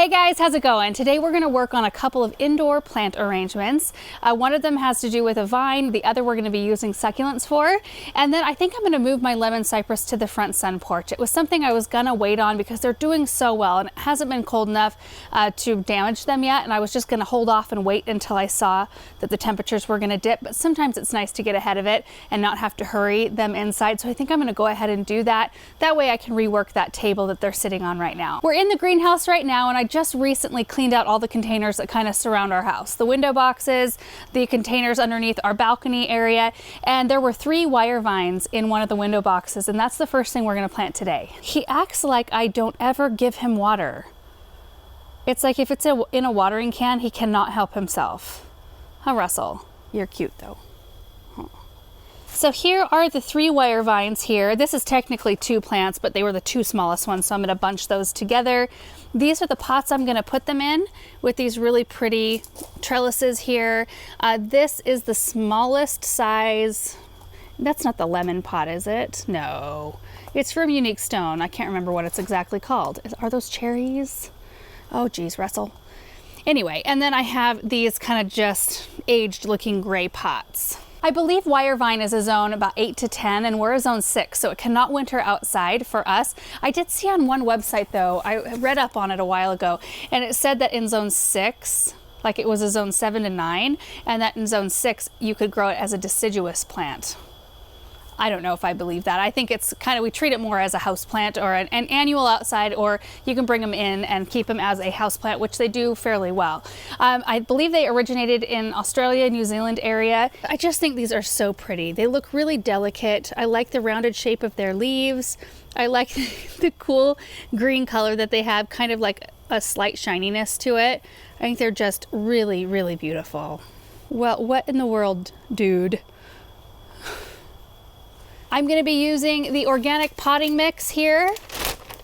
Hey guys, how's it going? Today we're going to work on a couple of indoor plant arrangements. One of them has to do with a vine, the other we're going to be using succulents for, and then I think I'm going to move my lemon cypress to the front sun porch. It was something I was going to wait on because they're doing so well and it hasn't been cold enough to damage them yet, and I was just going to hold off and wait until I saw that the temperatures were going to dip, but sometimes it's nice to get ahead of it and not have to hurry them inside, so I think I'm going to go ahead and do that. That way I can rework that table that they're sitting on right now. We're in the greenhouse right now, and I just recently cleaned out all the containers that kind of surround our house. The window boxes, the containers underneath our balcony area, and there were 3 wire vines in one of the window boxes, and that's the first thing we're going to plant today. He acts like I don't ever give him water. It's like if it's in a watering can, he cannot help himself. Huh, Russell? You're cute though. So here are the 3 wire vines here. This is technically 2 plants, but they were the 2 smallest ones, so I'm going to bunch those together. These are the pots I'm going to put them in with these really pretty trellises here. This is the smallest size. That's not the lemon pot, is it? No. It's from Unique Stone. I can't remember what it's exactly called. Are those cherries? Oh geez, Russell. Anyway, and then I have these kind of just aged looking gray pots. I believe wire vine is a zone about 8 to 10, and we're a zone 6, so it cannot winter outside for us. I did see on one website though, I read up on it a while ago, and it said that in zone 6, like it was a zone 7 to 9, and that in zone 6 you could grow it as a deciduous plant. I don't know if I believe that. I think it's kind of, we treat it more as a house plant or an annual outside, or you can bring them in and keep them as a house plant, which they do fairly well. I believe they originated in Australia, New Zealand area. I just think these are so pretty. They look really delicate. I like the rounded shape of their leaves. I like the cool green color that they have, kind of like a slight shininess to it. I think they're just really, really beautiful. Well, what in the world, dude? I'm going to be using the organic potting mix here,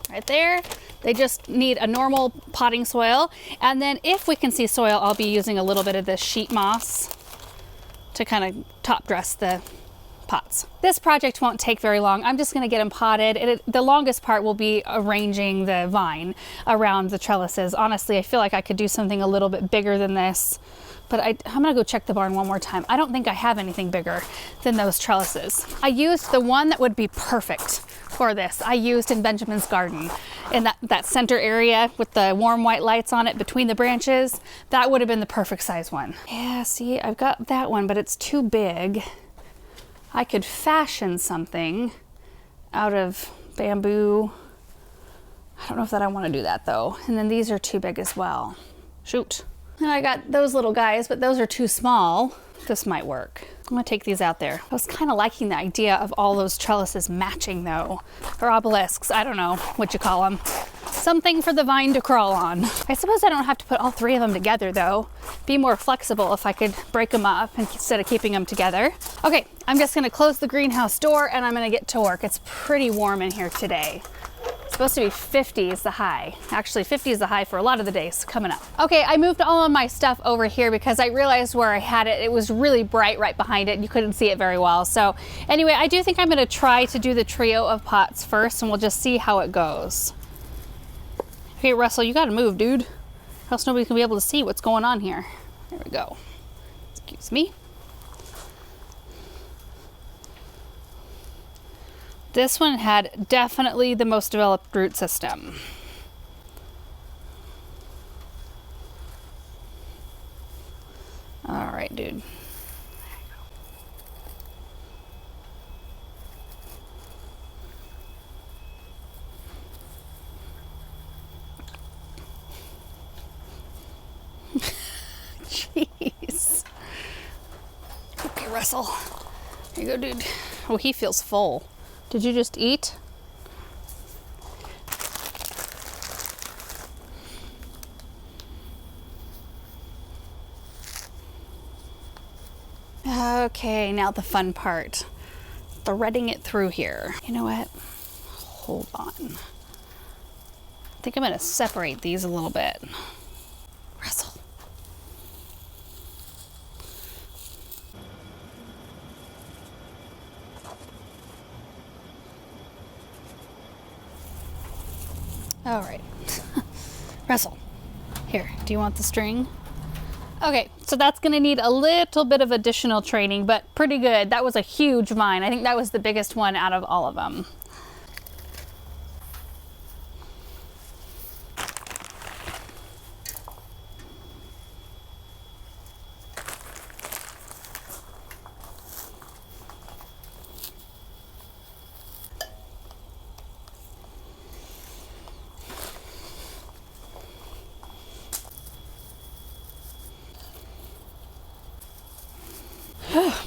right there. They just need a normal potting soil. And then if we can see soil, I'll be using a little bit of this sheet moss to kind of top dress the pots. This project won't take very long. I'm just going to get them potted. The longest part will be arranging the vine around the trellises. Honestly, I feel like I could do something a little bit bigger than this. But I'm gonna go check the barn one more time. I don't think I have anything bigger than those trellises. I used the one that would be perfect for this. I used in Benjamin's garden in that center area with the warm white lights on it between the branches. That would have been the perfect size one. Yeah, see, I've got that one, but it's too big. I could fashion something out of bamboo. I don't know if I want to do that though. And then these are too big as well. Shoot. And I got those little guys, but those are too small. This might work. I'm gonna take these out there. I was kind of liking the idea of all those trellises matching though, or obelisks, I don't know what you call them. Something for the vine to crawl on. I suppose I don't have to put all 3 of them together though. Be more flexible if I could break them up instead of keeping them together. Okay, I'm just gonna close the greenhouse door and I'm gonna get to work. It's pretty warm in here today. It's supposed to be 50 is the high. Actually, 50 is the high for a lot of the days coming up. Okay, I moved all of my stuff over here because I realized where I had it. It was really bright right behind it and you couldn't see it very well. So anyway, I do think I'm gonna try to do the trio of pots first and we'll just see how it goes. Okay, Russell, you gotta move, dude. Or else nobody's gonna be able to see what's going on here. There we go. Excuse me. This one had definitely the most developed root system. All right, dude. Jeez. Okay, Russell. Here you go, dude. Oh, he feels full. Did you just eat? Okay, now the fun part. Threading it through here. You know what? Hold on. I think I'm gonna separate these a little bit. Russell. All right. Russell, Here, do you want the string? Okay, so that's gonna need a little bit of additional training, but pretty good. That was a huge vine. I think that was the biggest one out of all of them.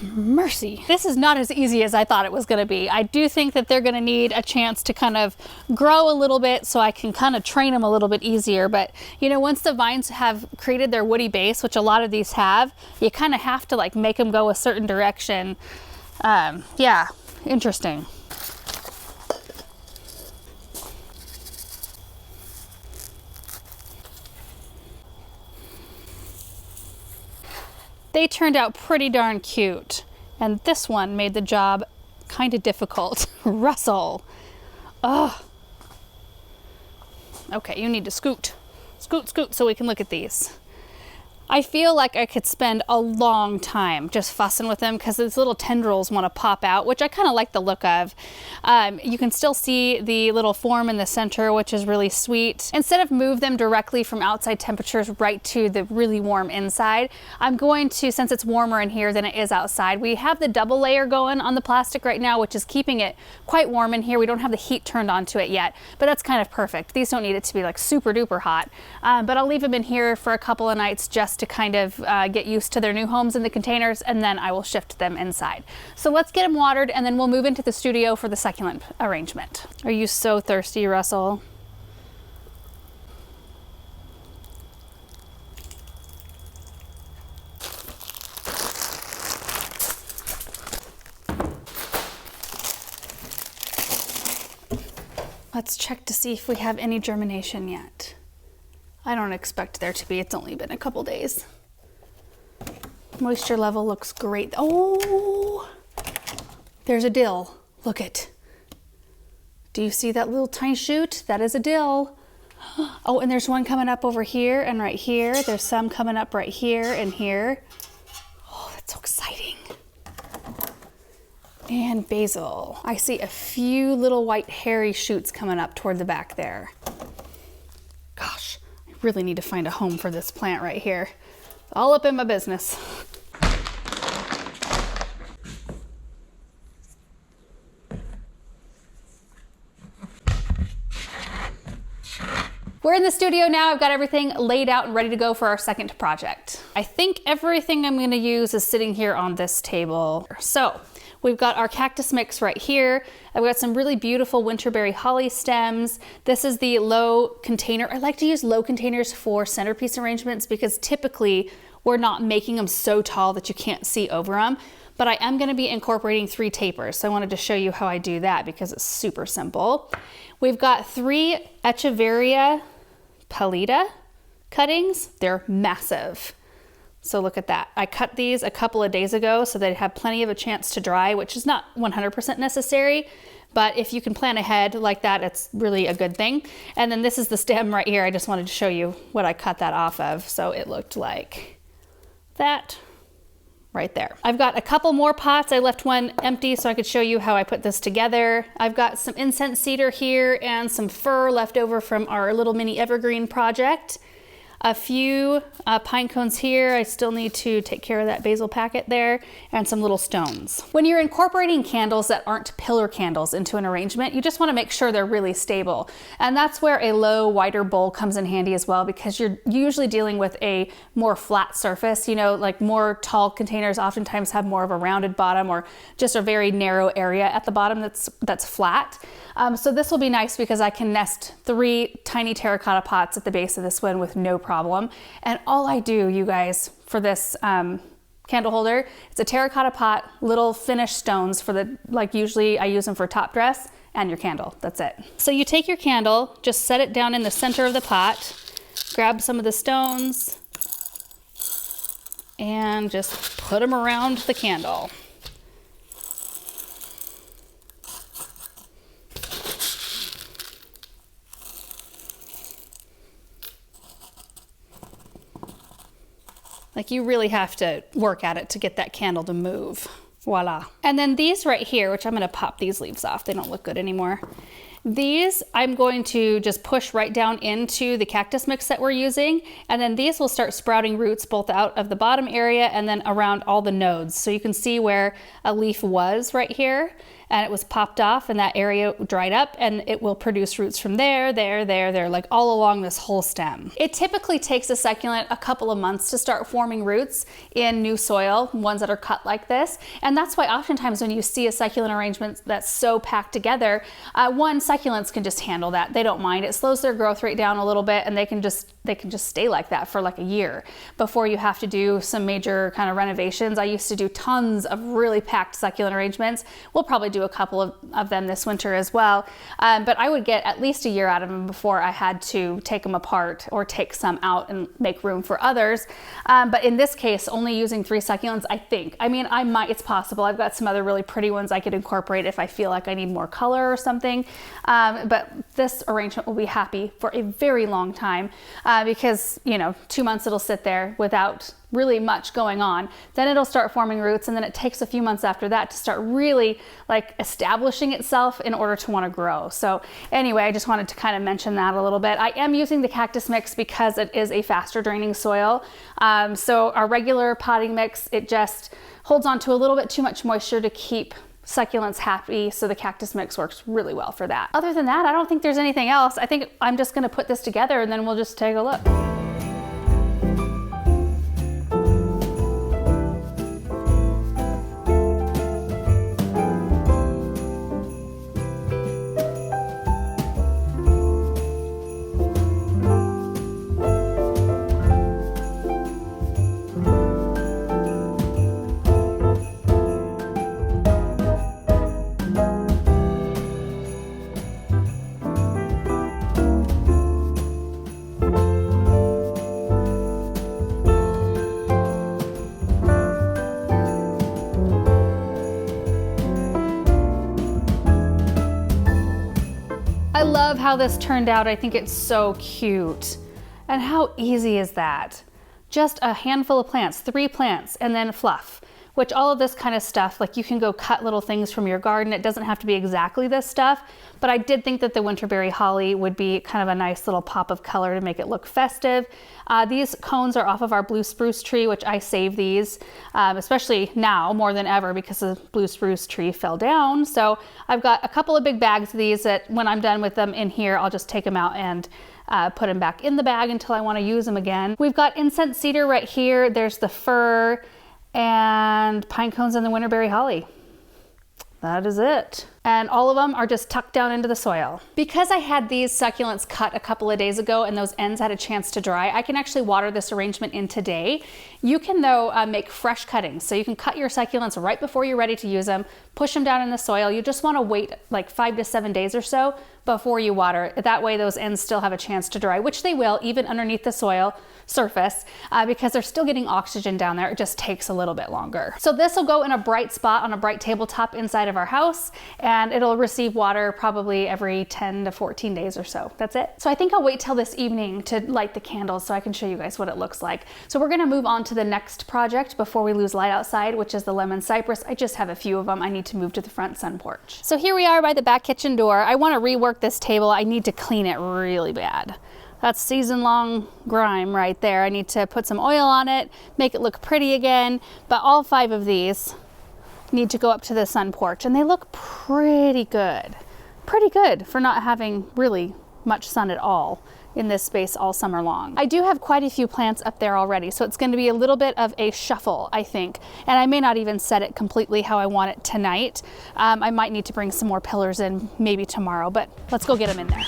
Mercy. This is not as easy as I thought it was going to be. I do think that they're going to need a chance to kind of grow a little bit so I can kind of train them a little bit easier. But you know, once the vines have created their woody base, which a lot of these have, you kind of have to like make them go a certain direction. Yeah, interesting. They turned out pretty darn cute. And this one made the job kind of difficult. Russell. Ugh. Okay, you need to scoot. Scoot, scoot, so we can look at these. I feel like I could spend a long time just fussing with them because these little tendrils want to pop out, which I kind of like the look of. You can still see the little form in the center, which is really sweet. Instead of move them directly from outside temperatures right to the really warm inside, I'm going to, since it's warmer in here than it is outside, we have the double layer going on the plastic right now, which is keeping it quite warm in here. We don't have the heat turned onto it yet, but that's kind of perfect. These don't need it to be like super duper hot, but I'll leave them in here for a couple of nights just to kind of get used to their new homes in the containers, and then I will shift them inside. So let's get them watered and then we'll move into the studio for the succulent arrangement. Are you so thirsty, Russell? Let's check to see if we have any germination yet. I don't expect there to be. It's only been a couple days. Moisture level looks great. Oh, there's a dill. Look it. Do you see that little tiny shoot? That is a dill. Oh, and there's one coming up over here and right here. There's some coming up right here and here. Oh, that's so exciting. And basil. I see a few little white hairy shoots coming up toward the back there. Gosh, I really need to find a home for this plant right here. All up in my business. We're in the studio now. I've got everything laid out and ready to go for our second project. I think everything I'm going to use is sitting here on this table. So we've got our cactus mix right here. I've got some really beautiful WinterBerry Holly stems. This is the low container. I like to use low containers for centerpiece arrangements because typically we're not making them so tall that you can't see over them. But I am going to be incorporating 3 tapers. So I wanted to show you how I do that because it's super simple. We've got 3 Echeveria Pallida cuttings. They're massive. So look at that. I cut these a couple of days ago so they'd have plenty of a chance to dry, which is not 100% necessary, but if you can plan ahead like that, it's really a good thing. And then this is the stem right here. I just wanted to show you what I cut that off of. So it looked like that right there. I've got a couple more pots. I left one empty so I could show you how I put this together. I've got some incense cedar here and some fir left over from our little mini evergreen project. A few pine cones here. I still need to take care of that basil packet there, and some little stones. When you're incorporating candles that aren't pillar candles into an arrangement, you just want to make sure they're really stable. And that's where a low, wider bowl comes in handy as well, because you're usually dealing with a more flat surface. You know, like more tall containers oftentimes have more of a rounded bottom or just a very narrow area at the bottom that's flat. So this will be nice because I can nest 3 tiny terracotta pots at the base of this one with no problem. And all I do, you guys, for this candle holder, it's a terracotta pot, little finished stones for the, like usually I use them for top dress, and your candle. That's it. So you take your candle, just set it down in the center of the pot, grab some of the stones, and just put them around the candle. Like you really have to work at it to get that candle to move. Voila. And then these right here, which I'm gonna pop these leaves off. They don't look good anymore. These I'm going to just push right down into the cactus mix that we're using. And then these will start sprouting roots both out of the bottom area and then around all the nodes. So you can see where a leaf was right here and it was popped off and that area dried up and it will produce roots from there, like all along this whole stem. It typically takes a succulent a couple of months to start forming roots in new soil, ones that are cut like this. And that's why oftentimes when you see a succulent arrangement that's so packed together, succulents can just handle that. They don't mind. It slows their growth rate down a little bit and they can just stay like that for like a year before you have to do some major kind of renovations. I used to do tons of really packed succulent arrangements. We'll probably do a couple of them this winter as well. But I would get at least a year out of them before I had to take them apart or take some out and make room for others. But in this case, only using 3 succulents, I think. I mean, it's possible. I've got some other really pretty ones I could incorporate if I feel like I need more color or something. But this arrangement will be happy for a very long time because, 2 months it'll sit there without really much going on. Then it'll start forming roots and then it takes a few months after that to start really like establishing itself in order to want to grow. So anyway, I just wanted to kind of mention that a little bit. I am using the cactus mix because it is a faster draining soil. So our regular potting mix, it just holds on to a little bit too much moisture to keep succulents happy, so the cactus mix works really well for that. Other than that, I don't think there's anything else. I think I'm just going to put this together and then we'll just take a look. I love how this turned out. I think it's so cute. And how easy is that? Just a handful of plants, 3 plants, and then fluff, which all of this kind of stuff, like you can go cut little things from your garden. It doesn't have to be exactly this stuff, but I did think that the WinterBerry Holly would be kind of a nice little pop of color to make it look festive. These cones are off of our blue spruce tree, which I save these, especially now more than ever because the blue spruce tree fell down. So I've got a couple of big bags of these that when I'm done with them in here, I'll just take them out and put them back in the bag until I want to use them again. We've got incense cedar right here. There's the fir and pine cones and the WinterBerry Holly. That is it. And all of them are just tucked down into the soil. Because I had these succulents cut a couple of days ago and those ends had a chance to dry, I can actually water this arrangement in today. You can though make fresh cuttings. So you can cut your succulents right before you're ready to use them, push them down in the soil. You just want to wait like 5 to 7 days or so before you water. That way those ends still have a chance to dry, which they will even underneath the soil surface because they're still getting oxygen down there. It just takes a little bit longer. So this will go in a bright spot on a bright tabletop inside of our house and it'll receive water probably every 10 to 14 days or so. That's it. So I think I'll wait till this evening to light the candles so I can show you guys what it looks like. So we're gonna move on to the next project before we lose light outside, which is the lemon cypress. I just have a few of them. I need to move to the front sun porch. So here we are by the back kitchen door. I want to rework this table. I need to clean it really bad. That's season-long grime right there. I need to put some oil on it, make it look pretty again, but all 5 of these need to go up to the sun porch and they look pretty good for not having really much sun at all in this space all summer long. I do have quite a few plants up there already, so it's going to be a little bit of a shuffle, I think, and I may not even set it completely how I want it tonight. I might need to bring some more pillars in maybe tomorrow, but let's go get them in there.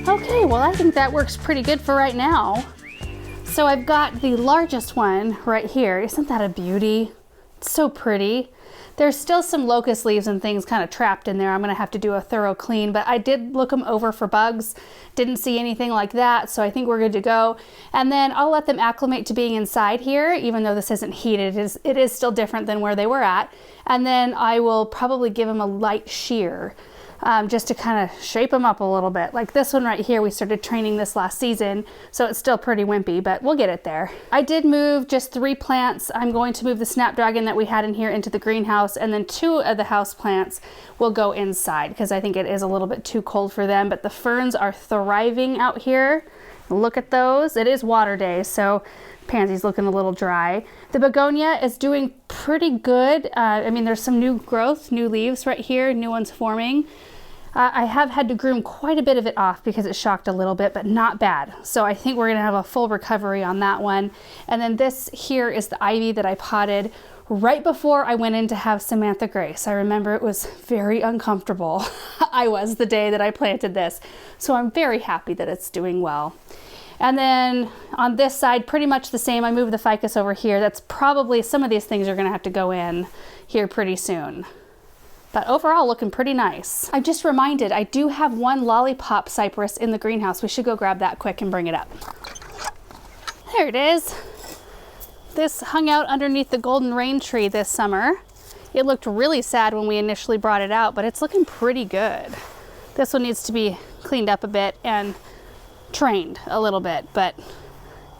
Okay, well, I think that works pretty good for right now. So I've got the largest one right here. Isn't that a beauty? It's so pretty. There's still some locust leaves and things kind of trapped in there. I'm gonna have to do a thorough clean, but I did look them over for bugs. Didn't see anything like that, so I think we're good to go. And then I'll let them acclimate to being inside here, even though this isn't heated. It is still different than where they were at. And then I will probably give them a light shear. Just to kind of shape them up a little bit. Like this one right here, we started training this last season, so it's still pretty wimpy, but we'll get it there. I did move just 3 plants. I'm going to move the snapdragon that we had in here into the greenhouse, and then 2 of the house plants will go inside because I think it is a little bit too cold for them, but the ferns are thriving out here. Look at those. It is water day, so pansy's looking a little dry. The begonia is doing pretty good. I mean, there's some new growth, new leaves right here, new ones forming. I have had to groom quite a bit of it off because it shocked a little bit, but not bad. So I think we're gonna have a full recovery on that one. And then this here is the ivy that I potted right before I went in to have Samantha Grace. I remember it was very uncomfortable. I was the day that I planted this. So I'm very happy that it's doing well. And then on this side, pretty much the same. I moved the ficus over here. That's probably, some of these things are gonna have to go in here pretty soon. But overall, looking pretty nice. I'm just reminded, I do have 1 lollipop cypress in the greenhouse. We should go grab that quick and bring it up. There it is. This hung out underneath the golden rain tree this summer. It looked really sad when we initially brought it out, but it's looking pretty good. This one needs to be cleaned up a bit and trained a little bit, but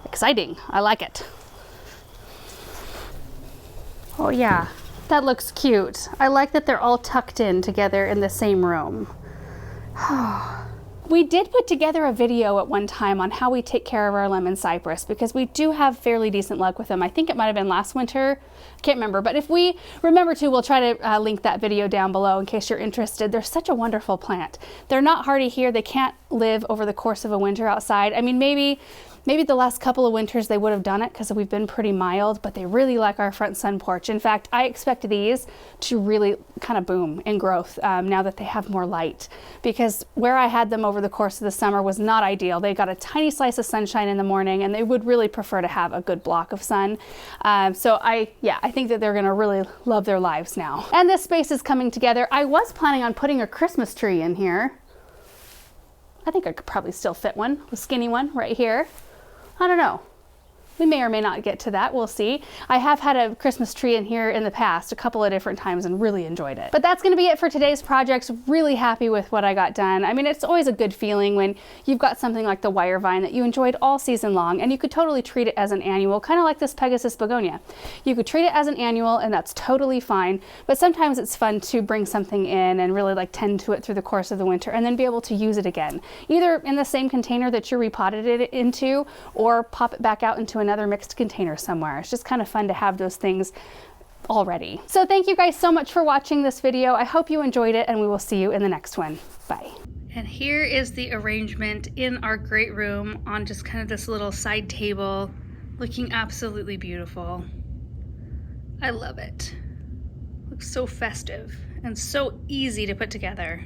exciting. I like it. Oh yeah. That looks cute. I like that they're all tucked in together in the same room. We did put together a video at one time on how we take care of our lemon cypress because we do have fairly decent luck with them. I think it might have been last winter. I can't remember, but if we remember to, we'll try to link that video down below in case you're interested. They're such a wonderful plant. They're not hardy here. They can't live over the course of a winter outside. I mean, maybe the last couple of winters they would have done it because we've been pretty mild, but they really like our front sun porch. In fact, I expect these to really kind of boom in growth now that they have more light, because where I had them over the course of the summer was not ideal. They got a tiny slice of sunshine in the morning and they would really prefer to have a good block of sun. So I think that they're gonna really love their lives now. And this space is coming together. I was planning on putting a Christmas tree in here. I think I could probably still fit one, a skinny one right here. I don't know. We may or may not get to that, we'll see. I have had a Christmas tree in here in the past a couple of different times and really enjoyed it. But that's gonna be it for today's projects. Really happy with what I got done. I mean, it's always a good feeling when you've got something like the wire vine that you enjoyed all season long, and you could totally treat it as an annual, kind of like this Pegasus begonia. You could treat it as an annual and that's totally fine, but sometimes it's fun to bring something in and really like tend to it through the course of the winter and then be able to use it again, either in the same container that you repotted it into or pop it back out into another mixed container somewhere. It's just kind of fun to have those things already. So thank you guys so much for watching this video. I hope you enjoyed it and we will see you in the next one. Bye. And here is the arrangement in our great room on just kind of this little side table, looking absolutely beautiful. I love it. Looks so festive and so easy to put together.